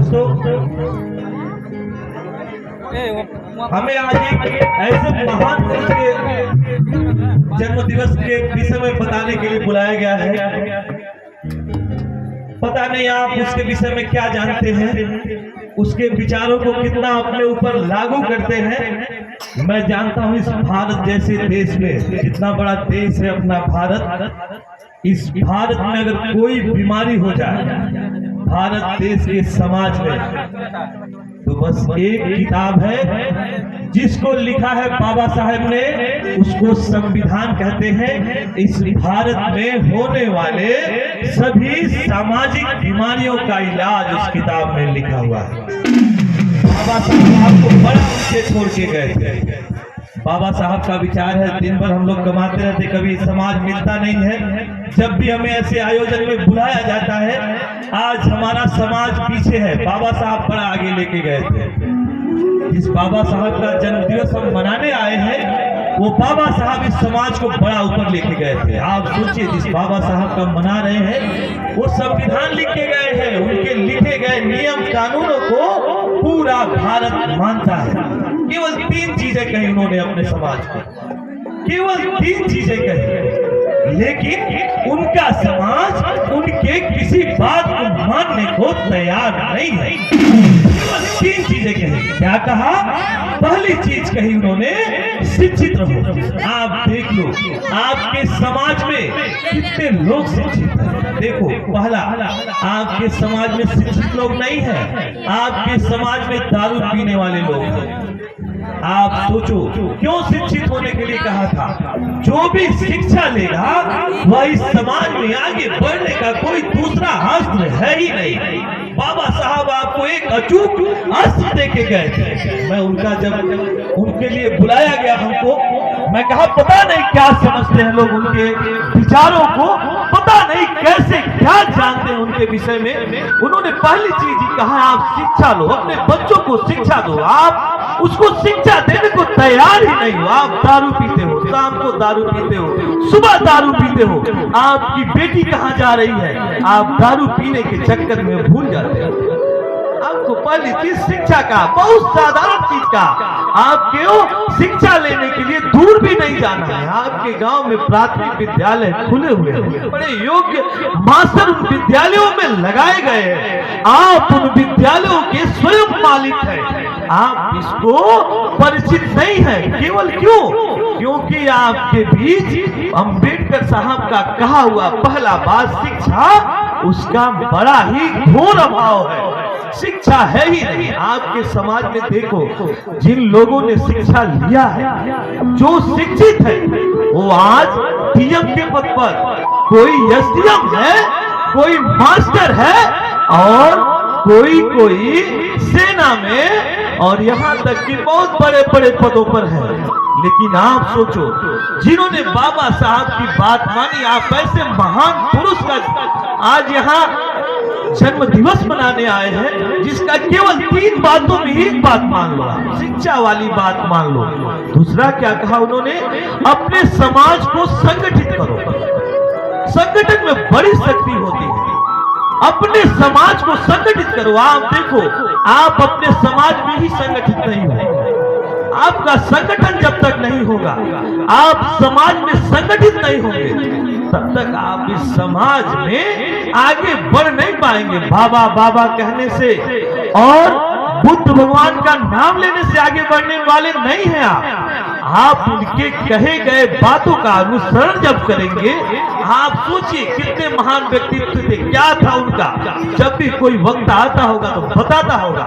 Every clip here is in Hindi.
दोस्तों, हमें आज एक ऐसे महान पुरुष के जन्म दिवस के विषय में बताने के लिए बुलाया गया है। पता नहीं आप उसके विषय में क्या जानते हैं, उसके विचारों को कितना अपने ऊपर लागू करते हैं। मैं जानता हूं इस भारत जैसे देश में, जितना बड़ा देश है अपना भारत, इस भारत में अगर कोई बीमारी हो जाए भारत देश के समाज में, तो बस एक किताब है जिसको लिखा है बाबा साहेब ने, उसको संविधान कहते हैं। इस भारत में होने वाले सभी सामाजिक बीमारियों का इलाज उस किताब में लिखा हुआ है। बाबा साहब आपको बड़ा ऊंचे छोड़ के गए थे। बाबा साहब का विचार है, दिन भर हम लोग कमाते रहते, कभी समाज मिलता नहीं है। जब भी हमें ऐसे आयोजन में बुलाया जाता है, आज हमारा समाज पीछे है, बाबा साहब बड़ा आगे लेके गए थे। जिस बाबा साहब का जन्मदिवस हम मनाने आए हैं, वो बाबा साहब इस समाज को बड़ा ऊपर लेके गए थे। आप सोचिए, जिस बाबा साहब का मना रहे हैं, वो संविधान लिख के गए हैं। उनके लिखे गए नियम कानूनों को पूरा भारत मानता है। केवल 3 चीजें कही उन्होंने अपने समाज को, केवल 3 चीजें कही, लेकिन उनका समाज उनके किसी बात को मानने को तैयार नहीं है। केवल 3 चीजें कही। क्या कहा? पहली चीज कही उन्होंने, शिक्षित रहो। आप देख लो आपके समाज में कितने लोग शिक्षित हैं। देखो, पहला, आपके समाज में शिक्षित लोग नहीं है, आपके समाज में दारू पीने वाले लोग हैं। आप सोचो, क्यों शिक्षित होने के लिए कहा था? जो भी शिक्षा लेगा वह इस समाज में आगे बढ़ने का कोई दूसरा अस्त्र है ही नहीं। बाबा साहब आपको एक अचूक अस्त्र दे के गए थे। मैं उनका जब उनके लिए बुलाया गया हमको, मैं कहा पता नहीं क्या समझते हैं लोग उनके विचारों को, पता नहीं कैसे क्या जानते हैं उनके विषय में। उन्होंने पहली चीज ही कहा, आप शिक्षा लो, अपने बच्चों को शिक्षा दो। आप उसको शिक्षा देने को तैयार ही नहीं हो। आप दारू पीते हो, शाम को दारू पीते हो, सुबह दारू पीते हो। आपकी बेटी कहाँ जा रही है? आप दारू पीने के चक्कर में भूल जाते हो। आपको पहली चीज शिक्षा का, बहुत साधारण चीज का, आप क्यों शिक्षा लेने के लिए दूर भी नहीं जाना है। आपके गांव में प्राथमिक विद्यालय खुले हुए हैं, बड़े योग्य मास्टर उन विद्यालयों में लगाए गए हैं। आप उन विद्यालयों के स्वयं मालिक हैं, आप इसको परिचित नहीं है। केवल क्यों? क्योंकि आपके बीच अंबेडकर साहब का कहा हुआ पहला बात शिक्षा, उसका बड़ा ही घोर अभाव है। शिक्षा है ही नहीं। आपके समाज में देखो, जिन लोगों ने शिक्षा लिया है, जो शिक्षित है, वो आज डीएम के पद पर, कोई एसडीएम है, कोई मास्टर है, और कोई सेना में, और यहाँ तक कि बहुत बड़े बड़े पदों पर है। लेकिन आप सोचो, जिन्होंने बाबा साहब की बात मानी, आप ऐसे महान पुरुष का आज यहाँ जन्म दिवस मनाने आए हैं, जिसका केवल 3 बातों में एक बात मान लो, शिक्षा वाली बात मान लो। दूसरा क्या कहा उन्होंने? अपने समाज को संगठित करो। संगठन में बड़ी शक्ति होती है। अपने समाज को संगठित करो। आप देखो, आप अपने समाज में ही संगठित नहीं हो। आपका संगठन जब तक नहीं होगा, आप समाज में संगठित नहीं होंगे, तब तक आप इस समाज में आगे बढ़ नहीं पाएंगे। बाबा बाबा कहने से और बुद्ध भगवान का नाम लेने से आगे बढ़ने वाले नहीं हैं आप उनके कहे गए बातों का अनुसरण जब करेंगे। आप सोचिए, कितने महान व्यक्तित्व थे, क्या था उनका। जब भी कोई वक्त आता होगा तो बताता होगा।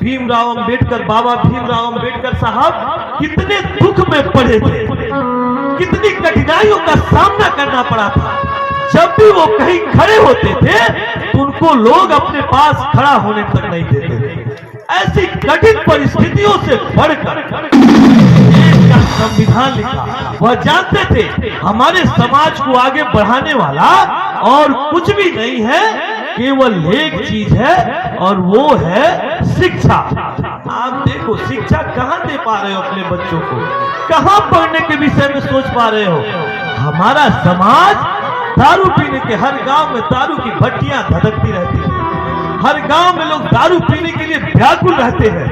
भीमराव अंबेडकर, बाबा भीमराव अंबेडकर साहब कितने दुख में पड़े थे, कितनी कठिनाइयों का सामना करना पड़ा था। जब भी वो कहीं खड़े होते थे तो उनको लोग अपने पास खड़ा होने तक नहीं देते थे। ऐसी कठिन परिस्थितियों से बढ़कर संविधान लिखा। वह जानते थे हमारे समाज को आगे बढ़ाने वाला और कुछ भी नहीं है, केवल एक चीज है, और वो है शिक्षा। आप देखो, शिक्षा कहाँ दे पा रहे हो अपने बच्चों को? कहाँ पढ़ने के विषय में सोच पा रहे हो? हमारा समाज दारू पीने के, हर गांव में दारू की भट्टियां धधकती रहती है, हर गांव में लोग दारू पीने के लिए व्याकुल रहते हैं।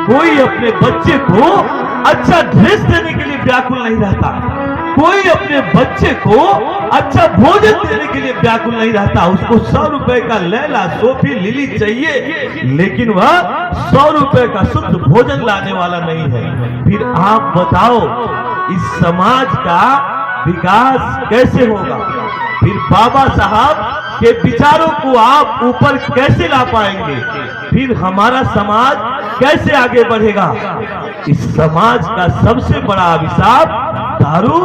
कोई अपने बच्चे को अच्छा ड्रेस देने के लिए व्याकुल नहीं रहता, कोई अपने बच्चे को अच्छा भोजन देने के लिए व्याकुल नहीं रहता। उसको 100 रुपए का लैला सोफी लिली चाहिए, लेकिन वह 100 रुपए का शुद्ध भोजन लाने वाला नहीं है। फिर आप बताओ इस समाज का विकास कैसे होगा? फिर बाबा साहब के विचारों को आप ऊपर कैसे ला पाएंगे? फिर हमारा समाज कैसे आगे बढ़ेगा? इस समाज का सबसे बड़ा अभिशाप दारू,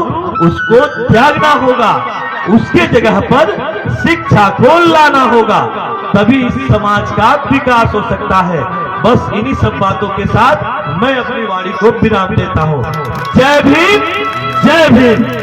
उसको त्यागना होगा, उसके जगह पर शिक्षा को लाना होगा, तभी इस समाज का विकास हो सकता है। बस इन्हीं सब बातों के साथ मैं अपनी वाणी को विराम देता हूँ। जय भीम, जय भीम।